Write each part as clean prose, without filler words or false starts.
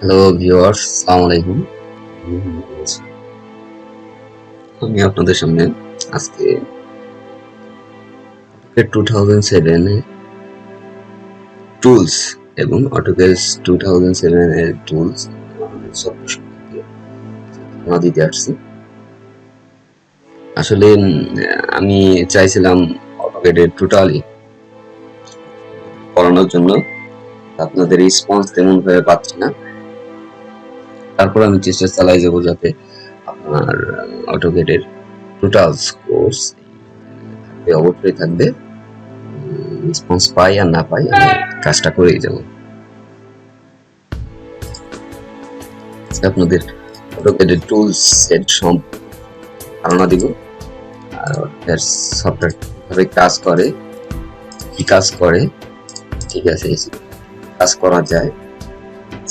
Hello viewers, আসসালামু আলাইকুম। আমি আপনাদের সামনে আজকে AutoCAD 2007 এর টুলস এবং AutoCAD 2007 এর টুলস সফটওয়্যার সম্পর্কে ধারণা দিতে আসছি। আসলে আমি চাইছিলাম AutoCAD এর টোটালি করানোর জন্য, আপনাদের রেসপন্স তেমন ভাবে পাচ্ছি না। তারপর আমি চেষ্টা চালাই যাবো যাতে আপনার AutoCAD এর টোটাল কোর্স অবশ্যই থাকবে। রেসপন্স পাই আর না পাই আমি কাজটা করেই যাব। আপনাদের AutoCAD এর টুলস সেট ধারণা দিব, আর সফটওয়্যার কিভাবে কাজ করে, কি কাজ করে, ঠিক আছে, কাজ করা যায়,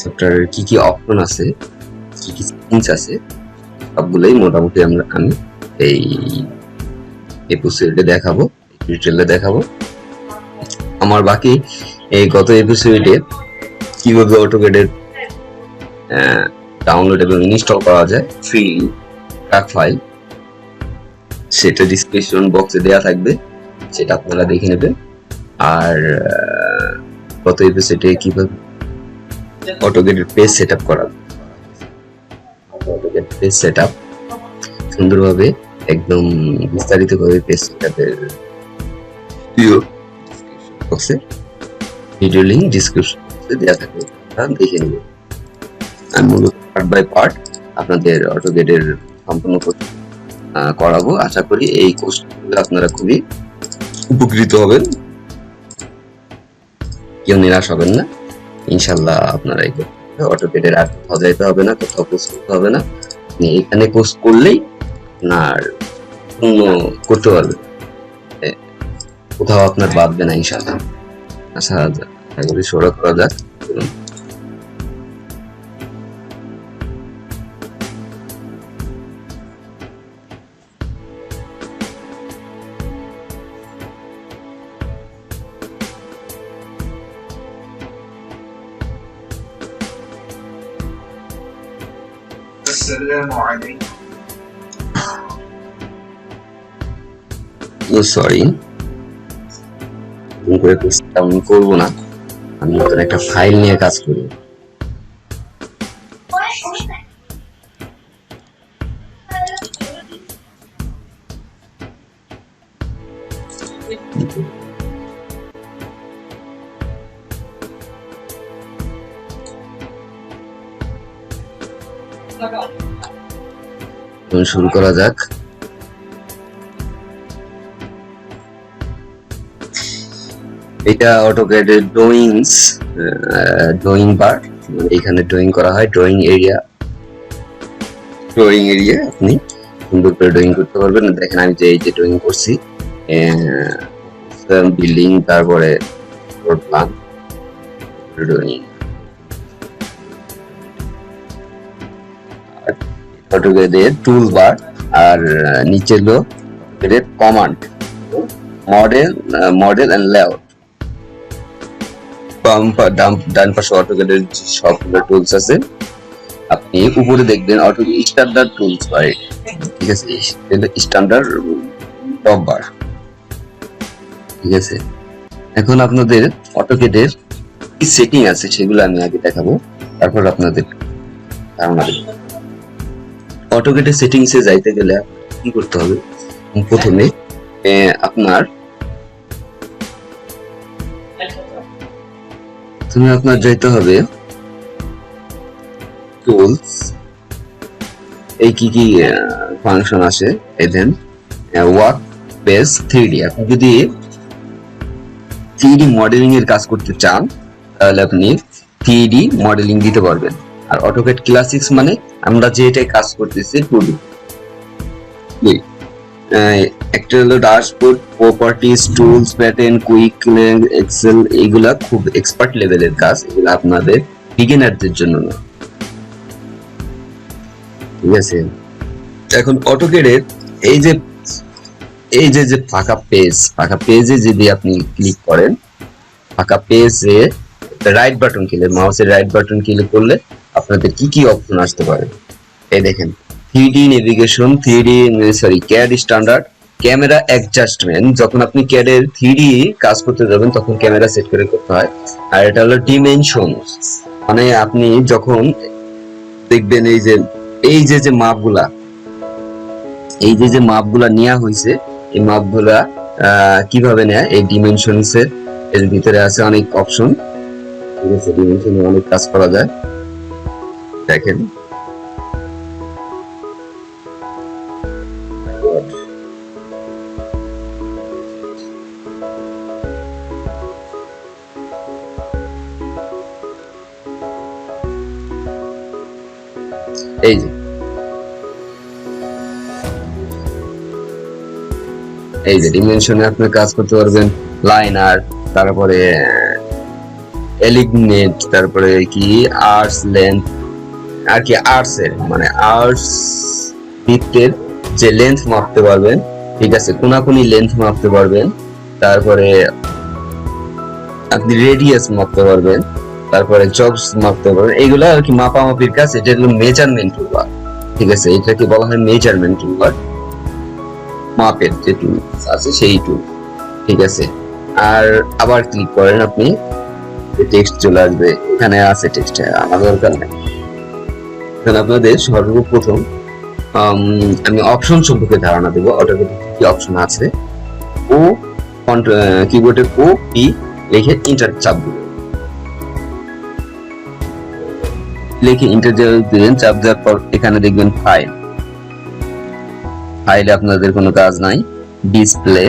সফটওয়্যারের কি কি অপশন আছে, কি কি সেটিংস আছে, সবগুলোই মোটামুটি আমি এই এপিসোডে দেখাবো, ডিটেইলে দেখাবো। আমার বাকি এই গত এপিসোডে কিভাবে AutoCAD এর ডাউনলোড এবং ইনস্টল করা যায় ফ্রি ট্র্যাক ফাইল, সেটা ডিসক্রিপশন বক্সে দেওয়া থাকবে, সেটা আপনারা দেখে নেবেন। আর গত এপিসোডে কিভাবে AutoCAD এর পেজ সেটআপ করা, AutoCAD পেজ সেটআপ সুন্দরভাবে একদম বিস্তারিতভাবে পেজ সেটআপের ভিডিও লিংক ডিসক্রিপশন বক্সে দেওয়া থাকবে, আপনারা দেখে নেবেন। আমি মূলত পার্ট বাই পার্ট আপনাদের AutoCAD এর সম্পূর্ণ করাবো। আশা করি এই কোর্সগুলো আপনারা খুবই উপকৃত হবেন, কেউ নিরাশ হবেন না। ইনশাল্লাহ আপনারা এই AutoCAD এর আর কোথাও যাইতে হবে না, কোথাও কোর্স করতে হবে না। আপনি এখানে কোর্স করলেই আপনার অন্য করতে পারবেন, কোথাও আপনার বাদবে না ইনশাল্লাহ। আশা করি শুরু করা যাক। সরি, আমি করবো না, আমি নতুন একটা ফাইল নিয়ে কাজ করি। শুরু করা যাক। এটা AutoCAD এর ড্রয়িং পার্ট, এখানে ড্রয়িং করা হয়, ড্রয়িং এরিয়া আপনি সুন্দর করে ড্রয়িং করতে পারবেন। দেখেন আমি যে এই যে ড্রয়িং করছি, বিল্ডিং, তারপরে রোড প্ল্যান, ড্রয়িং। AutoCAD এর টুল বার, আর নিচে হলো AutoCAD এর কমান্ড, মডেল এন্ড লেআউট। ডান পাশে AutoCAD এর সবগুলো টুলস আছে। আপনি উপরে দেখবেন স্ট্যান্ডার্ড টুলস বার, ঠিক আছে, স্ট্যান্ডার্ড টপ বার, ঠিক আছে। এখন আপনাদের AutoCAD এর কি সেটিং আছে সেগুলো আমি আগে দেখাবো, তারপর আপনাদের ধারণা দেব। AutoCAD এর সেটিংসে যাইতে গেলে কি করতে হবে? প্রথমে আপনার যাইতে হবে টুলস, এই কি কি ফাংশন আসে, দেন ওয়ার্ক বেস 3D। আপনি যদি 3D মডেলিং এর কাজ করতে চান তাহলে আপনি 3D মডেলিং দিতে পারবেন। আর AutoCAD ক্লাসিক্স মানে আমরা যেটাই কাজ করতেছি 2D। একটা হলো dashboard, properties, tools, pattern, quick, Excel, এইগুলা খুব এক্সপার্ট লেভেলের কাজ, এগুলো আপনাদের বিগিনারদের জন্য না, ঠিক আছে। এখন AutoCAD এর এই যে ফাঁকা পেজে যদি আপনি ক্লিক করেন, ফাঁকা পেজে রাইট বাটন ক্লিক, মাউসের রাইট বাটন ক্লিক করলে আপনাদের কি কি অপশন আসতে পারে। এই দেখেন 3D navigation, 3D sorry CAD standard, camera adjustment. যখন আপনি ক্যাডের 3D কাজ করতে যাবেন তখন ক্যামেরা সেট করে করতে হয়। আর এটা হলো ডিমেনশন, মানে আপনি যখন দেখবেন এই যে মাপগুলা, এই যে মাপগুলা নেওয়া হয়েছে, এই মাপগুলা কিভাবে নেয়, এই ডিমেনশনস এর ভিতরে আছে অনেক অপশন। ঠিক আছে, ডিমেনশনে অনেক কাজ করা যায়। দেখেন এই যে ডিমেনশনে আপনি কাজ করতে পারবেন, লাইনার, তারপরে এলিগনেট, তারপরে কি আর্টস লেন্থ, আর কি আর্টস এর মানে আর্টস বৃত্তের যে লেন্থ মাপতে পারবেন, ঠিক আছে, কোনাকুনি লেন্থ মাপতে পারবেন, তারপরে আপনি রেডিয়াস মাপতে পারবেন, তারপরে জবস মাপতে পারবেন। এইগুলা আর কি মাপামাপির কাজ, এটা হলো মেজারমেন্ট টুলবার। ঠিক আছে, এটাকে বলা হয় মেজারমেন্ট টুলবার, মাপের যে টুল আছে সেই টুল। ঠিক আছে, আর আবার ক্লিক করেন আপনি, টেক্সট চলে আসবে, এখানে আছে টেক্সট, আমার দরকার নেই। এখানে আপনাদের সর্বপ্রথম আমি অপশন সম্পর্কে ধারণা দেবো, অটোক্যাডে কি অপশন আছে। ও কিবোর্ডে ও পি লিখে ইন্টার চাপ দিবেন, লিখে ইন্টার দিবেন, চাপ দেওয়ার পর এখানে দেখবেন ফাইল, ফাইলে আপনাদের কোনো কাজ নাই। ডিসপ্লে,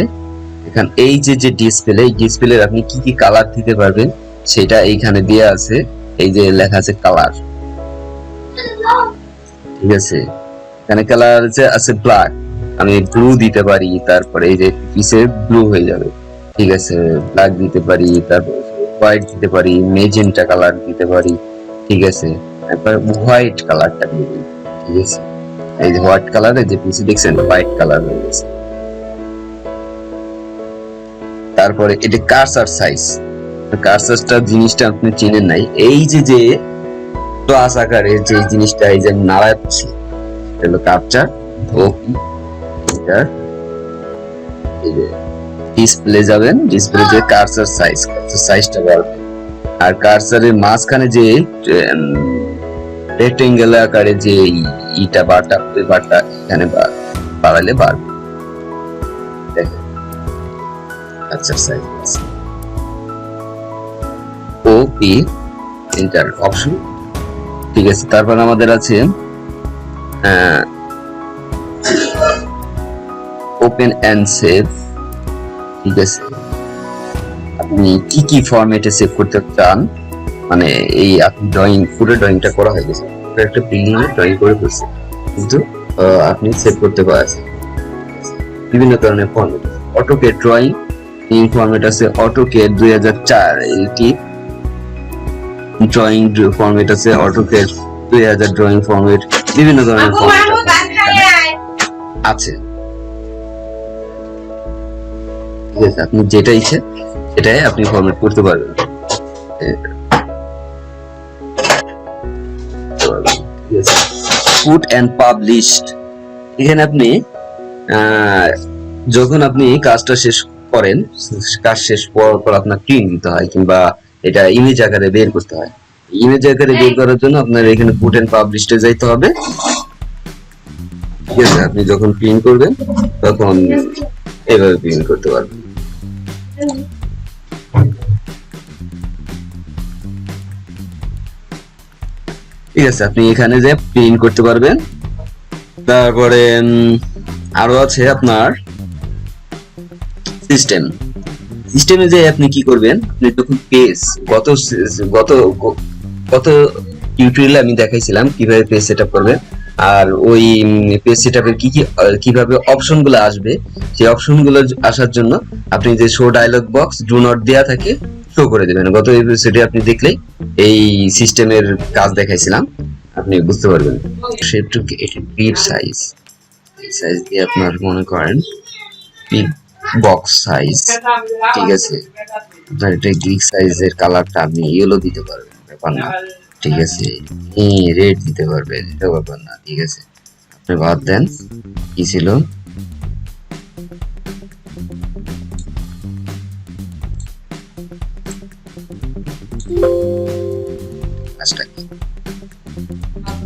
এখানে এই যে ডিসপ্লে, এই ডিসপ্লের আপনি কি কি কালার দিতে পারবেন সেটা এইখানে দেয়া আছে, এই যে লেখা আছে কালার। ঠিক আছে, এখানে কালার আছে ব্ল্যাক, আমি ব্লু দিতে পারি, তারপরে এই যে পিছে ব্লু হয়ে যাবে। ঠিক আছে, ব্ল্যাক দিতে পারি, তারপর হোয়াইট দিতে পারি, মেজেন্টা কালার দিতে পারি। ঠিক আছে, তারপর হোয়াইট কালারটা দিবেন। ঠিক আছে, এই যে হোয়াইট কালার, এই যে পিছে দেখছেন হোয়াইট কালার হয়ে গেছে। তারপরে এটা কার্সার সাইজ, কার্সারটা জিনিসটা আপনি চিনেন নাই, এই যে প্লাস আকারের যে জিনিসটা এই যে নাড়াচ্ছি, এটা হলো কার্সার। এই যে ডিসপ্লে যাবেন, ডিসপ্লে যে কার্সার সাইজটা বাড়বে। আর কার্সারের মাঝখানে যে রেক্টেঙ্গেল আকারে যে ইটা বারটা, ওই বারটা এখানে বাড়ালে বাড়বে। দেখেন কার্সার সাইজ আছে, ও পি এন্টার অপশন। ঠিক আছে, তারপর আমাদের আছে ওপেন এন্ড সেভ। ঠিক আছে, আপনি কি কি ফরম্যাটে সেভ করতে চান, মানে এই আপনি ড্রয়িং, পুরো ড্রয়িংটা করা হয়ে গেছে, একটা বিল্ডিং এর ড্রয়িং করে ফেলছে, কিন্তু আপনি সেভ করতে পারছেন বিভিন্ন ধরনের ফরম্যাট। অটোক্যাড ড্রয়িং ফরম্যাট আছে, অটোক্যাড 2004 এটি ড্রয়িং ফরম্যাট আছে, অটোক্যাড 2000 ড্রয়িং ফরম্যাট, বিভিন্ন ধরনের ফরম্যাট আছে। ঠিক আছে, আপনি যেটা ইচ্ছে সেটাই আপনি ফরম্যাট করতে পারবেন। পুট এন্ড পাবলিশড, এখানে আপনি যখন আপনি কাজটা শেষ করেন, কাজ শেষ করার পর আপনার প্রিন্ট দিতে হয়, কিংবা এটা ইমেজ আকারে বের করতে হয়। ইমেজ আকারে বের করার জন্য আপনার এখানে পুট এন্ড পাবলিশডে যাইতে হবে। ঠিক আছে, আপনি যখন প্রিন্ট করবেন তখন এভাবে প্রিন্ট করতে পারবেন। ঠিক আছে, আপনি এখানে যে প্রিন্ট করতে পারবেন। তারপরে আরো আছে আপনার সিস্টেমে যে আপনি কি করবেন, আপনি যখন পেজ গত টিউটোরিয়ালে আমি দেখাইছিলাম কিভাবে পেজ সেটআপ করবেন, আর ওই পেজ সেটআপের কিভাবে অপশন গুলো আসবে, সেই অপশন গুলো আসার জন্য আপনি যে show dialogue box do not দেয়া থাকে শো করে দেবেন। গত এপিসোডে আপনি দেখলেই এই সিস্টেমের কাজ দেখাইছিলাম, আপনি বুঝতে পারবেন। শেপ টু গ্রিড সাইজ দিয়ে আপনার মনে করেন বক্স সাইজ। ঠিক আছে, আপনার এটা গ্রিড সাইজের কালারটা আপনি ইয়েলো দিতে পারবেন, ব্যাপার না। ঠিক আছে, রেট দিতে পারবেন, এটা ব্যাপার না। ঠিক আছে, আপনি বাদ দেন কি ছিল।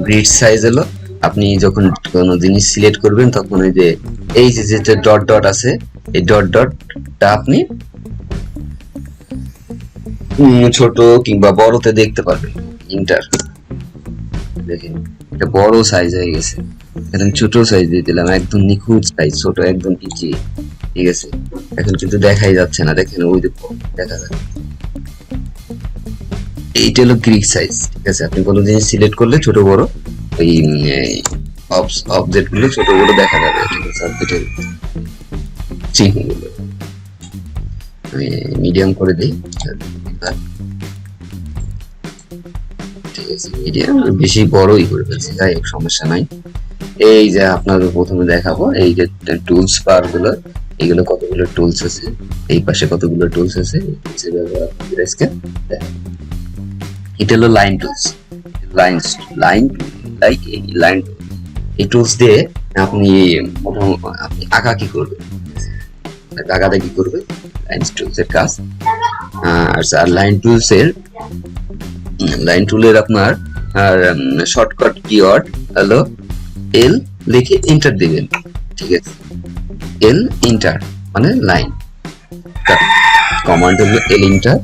গ্রিড সাইজ হলো, আপনি যখন কোনো জিনিস সিলেক্ট করবেন তখন ওই যে এই যে যেটা ডট ডট আছে, এই ডট ডটটা আপনি ছোট কিংবা বড়তে দেখতে পারবেন। ইন্টার দেখেন, এটা বড় সাইজ হয়ে গেছে, এখন ছোট সাইজ দিয়ে দিলাম, একদম নিখুঁত সাইজ, ছোট একদম পিচি। ঠিক আছে, এখন কিন্তু দেখাই যাচ্ছে না, দেখেন ওই যে দেখা যাচ্ছে। এইটা হলো গ্রিড সাইজ। ঠিক আছে, আপনি কোনো জিনিস সিলেক্ট করলে ছোট বড় ওই অবজেক্ট গুলো ছোট বড় দেখা যাবে। ঠিক আছে, অবজেক্টের চিহ্নগুলো আমি মিডিয়াম করে দিই। ঠিক আছে, মিডিয়াম বেশি বড়ই করে ফেলছি, যাই হোক সমস্যা নাই। এই যে আপনাদের প্রথমে দেখাবো এই যে টুলস বার গুলো, এইগুলো কতগুলো টুলস আছে, এই পাশে কতগুলো টুলস আছে, এটা হলো লাইন টুলস। লাইন লাইক এই লাইন, এই টুলস দিয়ে আপনি আপনি আঁকা কি করবেন, আঁকাটা কি করবে, লাইন টুলস এর কাজ। আর লাইন টুলের আপনার শর্টকাট কিওয়ার্ড হলো এল, লিখে এন্টার দিবেন। ঠিক আছে, এল এন্টার মানে লাইন, কমান্ড হলো এল এন্টার।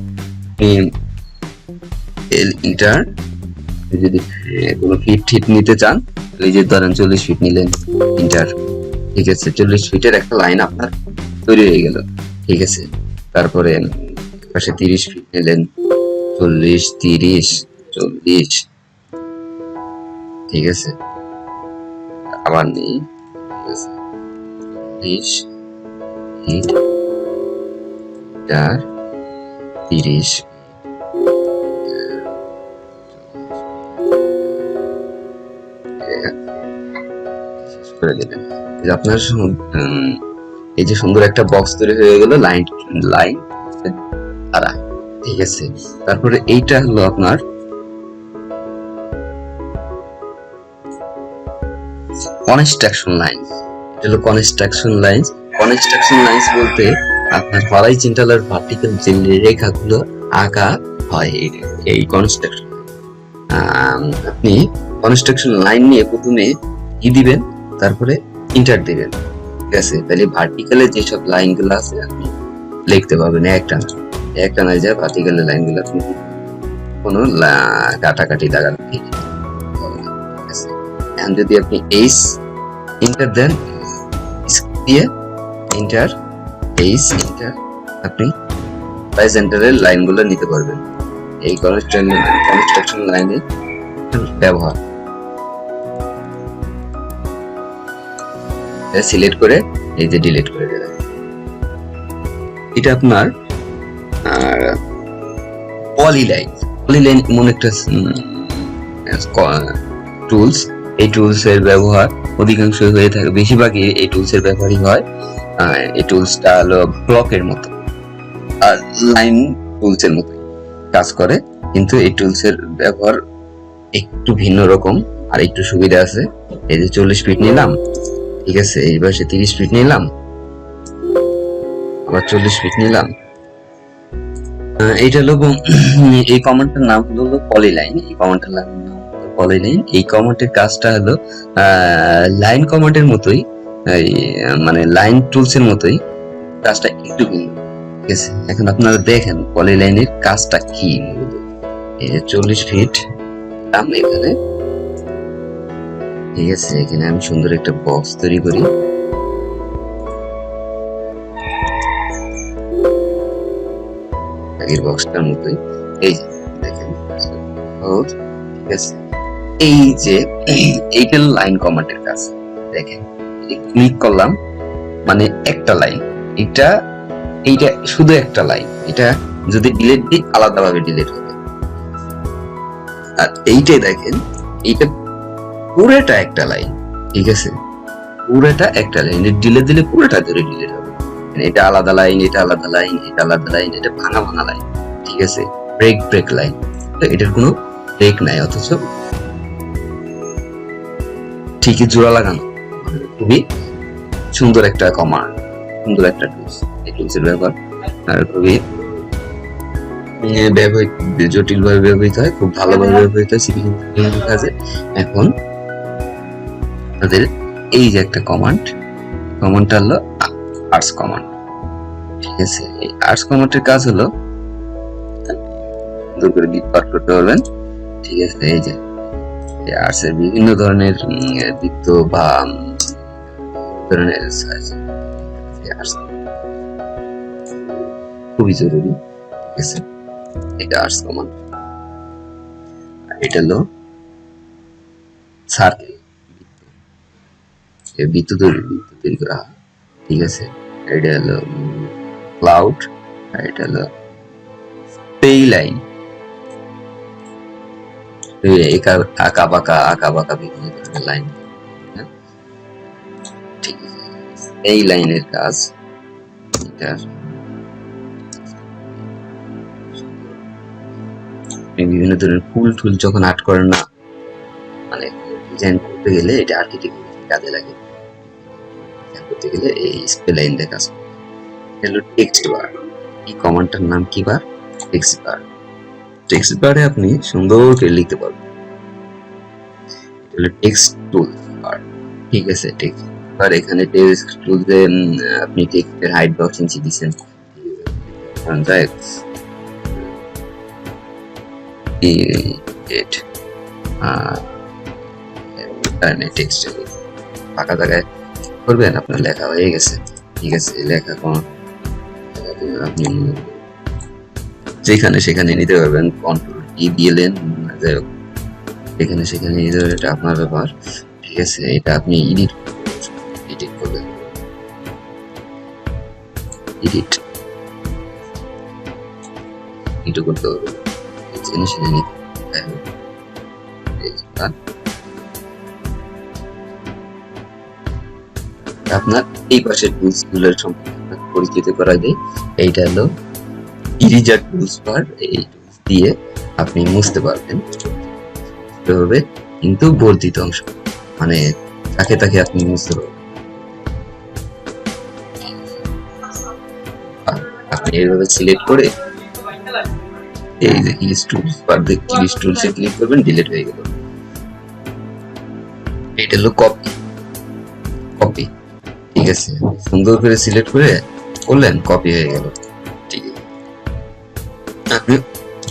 এল এন্টার যদি কোনো ফিট নিতে চান, এই যে ধরেন 40 ফিট নিলেন, এন্টার। ঠিক আছে, 40 ফিটের একটা লাইন আপনার তৈরি হয়ে গেল। ঠিক আছে, তারপরে পাশে 30 ফিট নিলেন, 40 30 40। ঠিক আছে, আবার নেই, 40 ফিট 30 করে দিলেন। আপনার এই যে সুন্দর একটা বক্স তৈরি হয়ে গেল লাইন দ্বারা। ঠিক আছে, তারপরে এইটা হলো আপনার কনস্ট্রাকশন লাইন। এটা হলো কনস্ট্রাকশন লাইন। কনস্ট্রাকশন লাইন বলতে আপনার হরাইজন্টাল আর ভার্টিক্যাল যে রেখাগুলো আঁকা হয়, এই কনস্ট্রাকশন। আপনি কনস্ট্রাকশন লাইন নিয়ে প্রথমে কি দিবেন, তারপরে ইন্টার দিবেন। ঠিক আছে, তাহলে ভার্টিক্যালে যেসব লাইন গুলো আছে আপনি লিখতে পারবেন একটা না যায় ভার্টিক্যালের লাইন গুলো আপনি কোনো কাটাকাটি লাগানো। ঠিক আছে, এখন যদি আপনি এইচ ইন্টার দেন, দিয়ে ইন্টার এইচ ইন্টার, আপনি হরাইজন্টালের লাইন গুলো নিতে পারবেন। এই কনস্ট্রাকশন লাইনের ব্যবহার সিলেক্ট করে এই যে ডিলিট করে দেবেন। এটা আপনার পলিলাইন এমন একটা টুলস। এই টুলস এর ব্যবহার অধিকাংশ হয়ে থাকে, বেশিরভাগই এই টুলস এর ব্যবহারই হয়। এই টুলসটা হলো ব্লকের মতো আর লাইন টুলস এর মতো কাজ করে, কিন্তু এই টুলস এর ব্যবহার একটু ভিন্ন রকম আর একটু সুবিধা আছে। এই যে 40 ফিট নিলাম, ঠিক আছে, এই পাশে 30 ফিট নিলাম, আবার 40 ফিট নিলাম। এইটা হলো এই কমান্ডটার নাম হলো পলিলাইন। এই কমান্ডটার নাম পলিলাইন। এই কমান্ডের কাজটা হলো লাইন কমান্ডের মতোই, মানে লাইন টুলস এর মতোই, কাজটা একটু ভিন্ন। ঠিক আছে, এখন আপনারা দেখেন পলিলাইনের কাজটা কি। এই যে 40 ফিট এখানে, ঠিক আছে, এখানে আমি সুন্দর একটা বক্স তৈরি করি। আগের বক্সটার মতোই, এই যে দেখেন, ঠিক আছে। এই যে এইটা লাইন কমান্ডের কাজ। দেখেন, ক্লিক করলাম মানে একটা লাইন, এইটা শুধু একটা লাইন। এটা যদি ডিলিট দিই আলাদাভাবে ডিলিট হবে। আর এইটাই দেখেন, এইটা পুরোটা একটা লাইন। ঠিক আছে, পুরোটা একটা লাইন, ডিলিট দিলে পুরোটা ধরে ডিলিট হবে। এটা আলাদা লাইন, এটা আলাদা লাইন, এটা আলাদা লাইন, এটা ভাঙা লাইন। ঠিক আছে, ব্রেক লাইন। তো এটার কোনো ব্রেক নাই, অথচ ঠিকই জোড়া লাগানো। খুবই সুন্দর একটা কমান্ড, সুন্দর একটা টুলস। এই টুলসের ব্যবহার আর খুবই ব্যবহৃত, জটিল ভাবে ব্যবহৃত হয়, খুব ভালোভাবে ব্যবহৃত হয় সিভিল ইঞ্জিনিয়ারিং কাজে। এখন তাদের এই যে একটা কমান্ডটা হলো আর্টস কমান্ড। ঠিক আছে, এই আর্টস কমান্ডের কাজ হলো সুন্দর করে বিট পার করতে পারবেন। ঠিক আছে, এই যে আর্টস এর বিভিন্ন ধরনের বৃত্ত বা ধরনের খুবই জরুরি। ঠিক আছে, এটা আর্টস কমান্ড। এটা হলো সার্কেল, বৃত্ত তৈরি করা হয়। ঠিক আছে, এটা হলো ক্লাউড, আর এটা হলো পেই লাইন, আঁকা বাঁকা বিভিন্ন ধরনের লাইন। ঠিক আছে, এই লাইনের কাজ এটার বিভিন্ন ধরনের ফুল টুল যখন আর্ট করেন না, মানে ডিজাইন করতে গেলে এটা আর্কিটেক্ট কাজে লাগে। করতে গেলে এই স্পেল লাইন দিয়ে কাজ করে। হলো টেক্সট বার। এই কমান্ডটার নাম কি বার? টেক্সট বার। টেক্সট বারে আপনি সুন্দর করে লিখতে পারবেন। এটা হলো টেক্সট টুল বার। ঠিক আছে, টেক্সট বার। এখানে টেক্সট টুলসে আপনি টেক্সটের হাইট বক্স ইঞ্চি দিচ্ছেন, যাই টেক্সট ফাঁকা জায়গায় করবেন, আপনার লেখা হয়ে গেছে। ঠিক আছে, লেখা কোন আপনি যেখানে সেখানে নিতে পারবেন, কন্ট্রোল ই দিলেন, যাই হোক এখানে সেখানে নিতে পারবেন, এটা আপনার ব্যাপার। ঠিক আছে, এটা আপনি এডিট করবেন, এডিট করতে হবে, যেখানে সেখানে নিতে আপনার এই পাশের টুলস গুলোর সম্পর্কে পরিচিত করা যায়। এইটা হলো ইরেজার টুলস বার। এই টুলস দিয়ে আপনি মুছতে পারবেন, হবে কিন্তু বর্ধিত অংশ, মানে তাকে আপনি মুছতে পারবেন। আপনি এইভাবে সিলেক্ট করে এই যে ইরেজ টুলস বার দিয়ে ইরেজ টুলসে ক্লিক করবেন, ডিলিট হয়ে গেল। এটা হলো কপি। ঠিক আছে, সুন্দর করে সিলেক্ট করে করলেন, কপি হয়ে গেল। ঠিক আছে, আপনি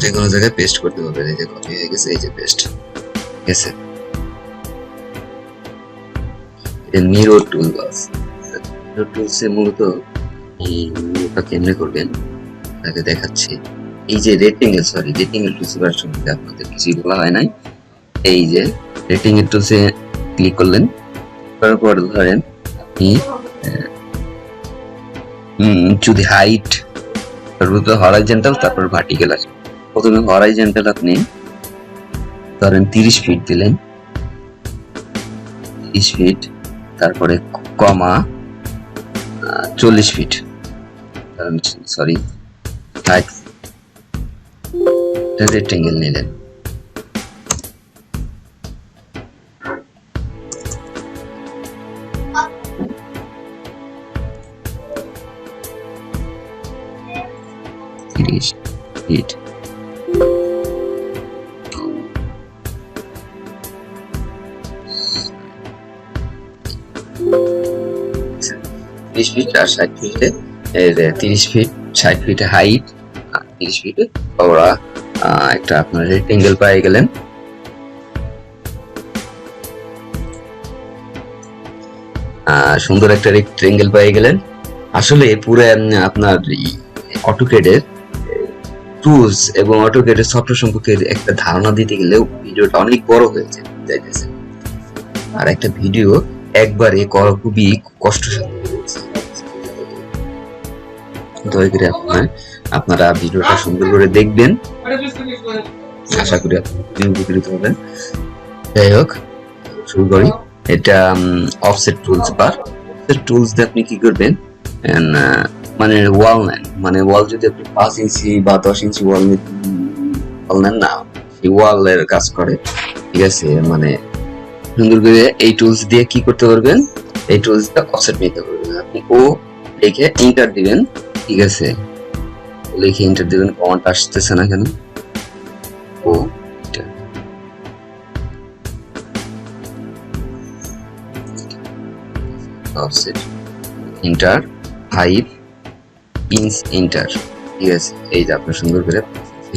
যে কোনো জায়গায় পেস্ট করতে পারবেন। এই যে কপি হয়ে গেছে, এই যে পেস্ট। ঠিক আছে, এটা মিরর টুল বাস। মিরর টুলসে মূলত এইটা কেমনে করবেন তাকে দেখাচ্ছি। এই যে রেক্টেঙ্গেল টুলস বার সম্বন্ধে আপনাদের কিছুই বলা হয় নাই। এই যে রেক্টেঙ্গেল টুলসে ক্লিক করলেন, তারপর ধরেন আপনি যদি হাইট, হরাইজন্টাল, তারপর ভার্টিক্যাল আছে। প্রথমে হরাইজন্টাল আপনি ধরেন 30 ফিট দিলেন, 30 ফিট, তারপরে কমা 40 ফিট, সরি 60, রেক্টেঙ্গেল নিলেন। ফিট আর 60 ফিটে 30 ফিট 60 ফিটে হাইট, 30 ফিটে ওরা একটা আপনার রেক্টেঙ্গেল পেয়ে গেলেন। সুন্দর একটা রেক্টেঙ্গেল পেয়ে গেলেন। আসলে পুরো আপনার অটোক্যাডের টুলস এবং অটোক্যাডের সফটওয়্যার সম্পর্কে একটা ধারণা দিতে গেলেও ভিডিওটা অনেক বড় হয়ে যাইতেছে, আর একটা ভিডিও একবারে করা খুবই কষ্টসাধ্য। দয়া করে আপনারা ভিডিওটা সুন্দর করে দেখবেন, আশা করি আপনি উপকৃত হবেন। যাই হোক, শুরু করি। এটা অফসেট টুলস বার। অফসেট টুলস দিয়ে আপনি কি করবেন, মানে ওয়াল নেন, মানে ওয়াল যদি আপনি 5 ইঞ্চি বা 10 ইঞ্চি ওয়াল নেন না, ওয়ালের কাজ করে, ঠিক আছে। মানে সুন্দর করে এই টুলস দিয়ে কি করতে পারবেন, এই টুলসটা অফসেট নিতে পারবেন। আপনি ও লিখে এন্টার দিবেন, ঠিক আছে, লিখে এন্টার দিবেন। কমান্ড আসতেছে না কেন? ও অফসেট এন্টার 5 ইঞ্চ এন্টার, ঠিক আছে। এই যে আপনার সুন্দর করে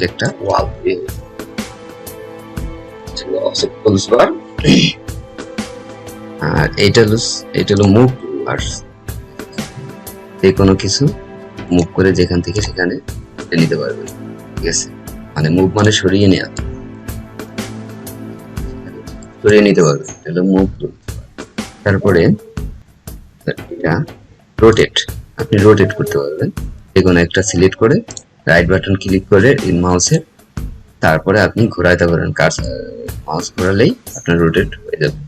একটা ওয়াল দিয়ে অফসেট টুলস বার। আর এইটা হলো মুভ টুলবার, যে কোনো কিছু মুভ করে যেখান থেকে সেখানে নিতে পারবেন, ঠিক আছে। মানে মুভ মানে সরিয়ে নেওয়া, সরিয়ে নিতে পারবেন, এটা হলো মুভ টুল। তারপরে এটা রোটেট, আপনি রোটেট করতে পারবেন, যে কোনো একটা সিলেক্ট করে রাইট বাটন ক্লিক করে মাউসের, তারপরে আপনি ঘোরাইতে পারেন। মাউস ঘোরালেই আপনার রোটেট হয়ে যাবে।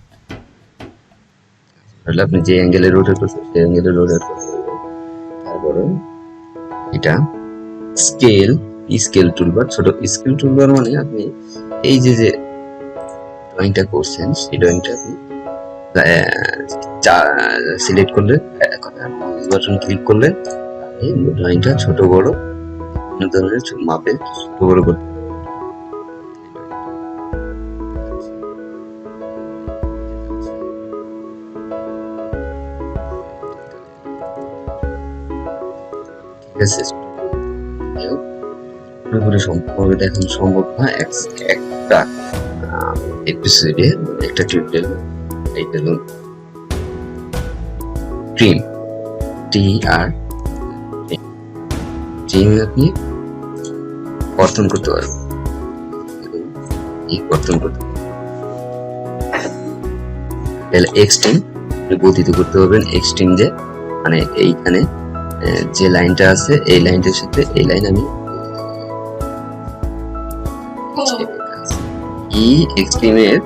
তাহলে আপনি যে অ্যাঙ্গেলে রোটেট করছেন সেই অ্যাঙ্গেলে রোটেট করতে পারবেন। তারপরে এটা স্কেল টুলবার। ছোট স্কেল টুলবার মানে আপনি এই যে ড্রয়িংটা করছেন সেই ড্রয়িংটা আপনি সিলেক্ট করলে, মাউস বাটন ক্লিক করলে এই ড্রয়িংটা ছোট বড় বিভিন্ন ধরনের মাপে ছোট বড় করতে, ঠিক আছে। পুরোপুরি সম্পূর্ণভাবে দেখানো সম্ভব না একটা এপিসোডে, একটা টিউটোরিয়াল। এইটা হলো ট্রিম, ট্রিম আপনি কর্তন করতে পারবেন, এই কর্তন করতে তাহলে এক্সট্রিম গতিতে করতে পারবেন। এক্সট্রিম যে মানে এইখানে যে লাইনটা আছে এই লাইনটার সাথে এই লাইন আমি এক্সট্রিমের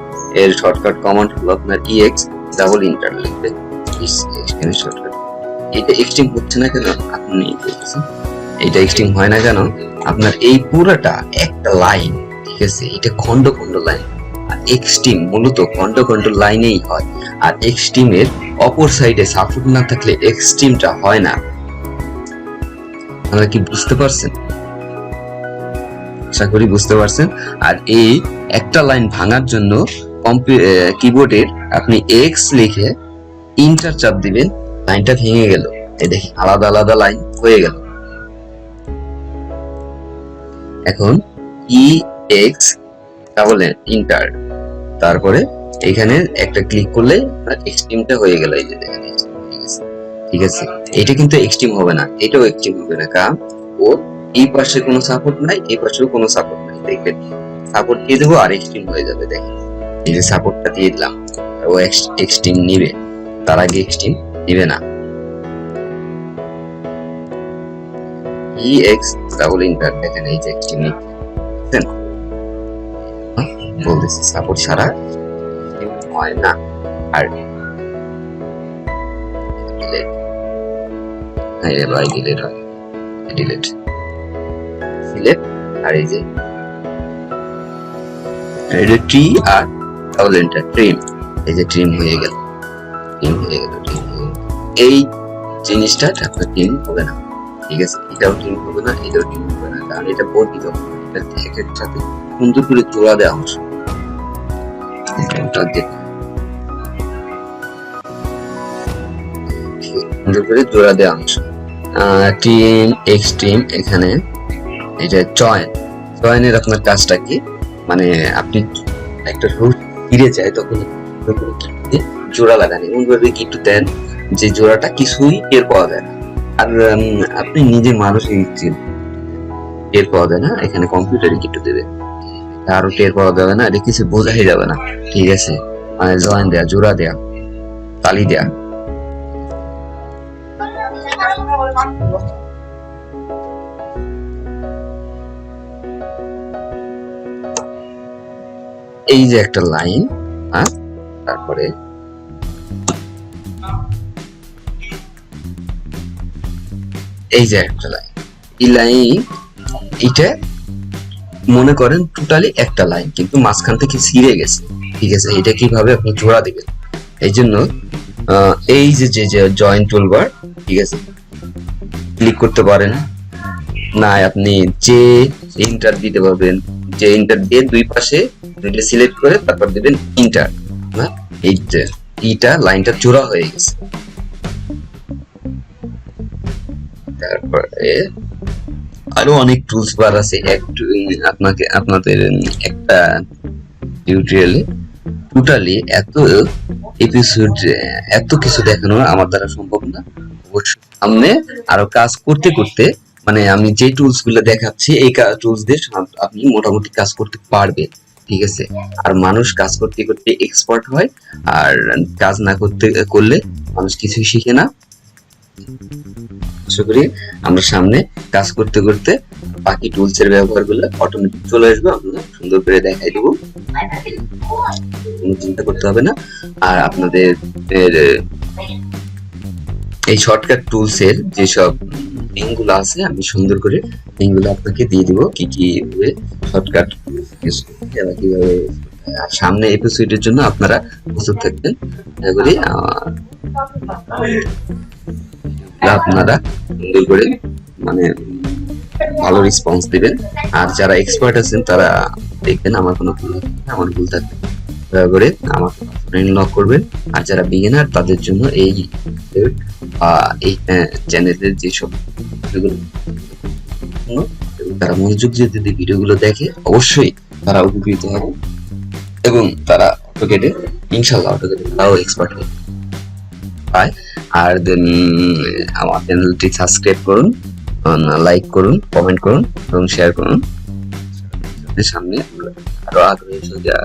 এর শর্টকাট কমান্ড হলো আপনার EX ডাবল ইন্টার লিখবেন। এক্সট্রিমের শর্টকাট এটা এক্সট্রিম হচ্ছে না কেন, আপনি এটা এক্সট্রিম হয় না কেন, আপনার এই পুরোটা একটা লাইন, ঠিক আছে, এটা খন্ড খন্ড লাইন। আর এক্সট্রিম মূলত খন্ড খন্ড লাইনেই হয়। আর এক্সট্রিমের অপর সাইডে সাপোর্ট না থাকলে এক্সট্রিমটা হয় না। আপনারা কি বুঝতে পারছেন? আশা করি বুঝতে পারছেন। আর এই একটা লাইন ভাঙার জন্য কিবোর্ডের আপনি এক্স লিখে ইন্টার চাপ দিবেন, লাইনটা ভেঙে গেল। এই দেখি আলাদা আলাদা লাইন হয়ে গেল। এখন EX ডাবল ইন্টার, তারপরে এখানে একটা ক্লিক করলে এক্সট্রিমটা হয়ে গেল। এই যে দেখেন, ঠিক আছে। এটা কিন্তু এক্সট্রিম হবে না, এটাও এক্সট্রিম হবে না, কারণ ও এই পাশে কোনো সাপোর্ট নাই, এই পাশেও কোনো সাপোর্ট নাই। দেখবেন সাপোর্ট দিয়ে দেবো আর এক্সট্রিম হয়ে যাবে। দেখেন এই যে সাপোর্টটা দিয়ে দিলাম, ও এক্সট্রিম নিবে, তার আগে এক্সট্রিম নিবে না। EX ডাবল ইন্টার, দেখেন এই যে এক্সট্রিম নিচ্ছে, বলতেছি সাপোর্ট ছাড়া হয় না। আর ডিলিট সিলেক্ট, আর এই যে ট্রি আর ডাবল এন্টার ট্রিম, এই যে ট্রিম হয়ে গেল, ট্রিম হয়ে গেল। এই জিনিসটা আপনার ট্রিম হবে না, ঠিক আছে। এটাও ট্রিম হবে না, এটাও ট্রিম হবে না, কারণ এটা বর্ধিত। এটা এক এক সাথে সুন্দর করে জোড়া দেওয়া অংশ, সুন্দর করে জোড়া দেওয়া অংশ। ট্রিম এক্সট্রিম, এখানে এটা চয়নের আপনার কাজটা কি, মানে আপনি একটা রুট ফিরে যায় তখন জোড়া লাগান, এমন ভাবে একটু দেন যে জোড়াটা কিছুই টের পাওয়া যায় না। আর আপনি নিজে মানুষই টের পাওয়া যায় না, এখানে কম্পিউটারে একটু দেবে, আরো টের পাওয়া যাবে না, এটা কিছু বোঝাই যাবে না, ঠিক আছে। মানে জয়েন দেয়া, জোড়া দেয়া, তালি দেয়া। এই যে একটা লাইন, তারপরে এই যে একটা লাইন, এই লাইন এটা মনে করেন টোটালি একটা লাইন কিন্তু মাঝখান থেকে ছিঁড়ে গেছে, ঠিক আছে, এটা কিভাবে আপনি জোড়া দিবেন? এই জন্য এই যে যে জয়েন্ট টুলবার, ঠিক আছে, ক্লিক করতে পারেন, না আপনি যে ইন্টার দিতে পারবেন, যে ইন্টার দিয়ে দুই পাশে দুইটা সিলেক্ট করে তারপর দিবেন ইন্টার, না এইটা লাইনটা জোড়া হয়ে গেছে। তারপরে আরো অনেক টুলস বার আছে, একটু আপনাদের একটা টিউটোরিয়ালে টোটালি এত এপিসোড, এত কিছু দেখানো আমার দ্বারা সম্ভব না। অবশ্যই সামনে আরো কাজ করতে করতে, মানে আমি যে টুলস গুলো দেখাচ্ছি এই টুলস দিয়ে আপনি মোটামুটি কাজ করতে পারবেন, ঠিক আছে। আর মানুষ কাজ করতে করতে এক্সপার্ট হয়, আর কাজ না করলে মানুষ কিছুই শিখে না। আশা করি আমরা সামনে কাজ করতে করতে বাকি টুলস এর ব্যবহার করলে অটোমেটিক চলে আসবে, আমরা সুন্দর করে দেখাই দেবো, কোনো চিন্তা করতে হবে না। আর আপনাদের এই শর্টকাট টুলস এর যেসব লিঙ্ক গুলো আছে আমি সুন্দর করে লিঙ্ক গুলো আপনাকে দিয়ে দিব, কি কি শর্টকাট কিভাবে। আর সামনে এপিসোডের জন্য আপনারা প্রস্তুত থাকবেন, আশা করি আপনারা সুন্দর করে মানে ভালো রেসপন্স দিবেন। আর যারা এক্সপার্ট আছেন তারা দেখবেন আমার কোনো ভুল থাকবে, দয়া করে আমার ফ্রেন্ড লক করবেন। আর যারা বিগিনার তাদের জন্য এই চ্যানেলের যেসব ভিডিওগুলো, তারা মনোযোগ দিয়ে ভিডিওগুলো দেখে অবশ্যই তারা উপকৃত হবে এবং তারা অটোকেটে ইনশাল্লাহ অটোকেটে তারাও এক্সপার্ট হবে পায়। আর দেন আমার চ্যানেলটি সাবস্ক্রাইব করুন, লাইক করুন, কমেন্ট করুন এবং শেয়ার করুন। সামনে আরো আগ্রহী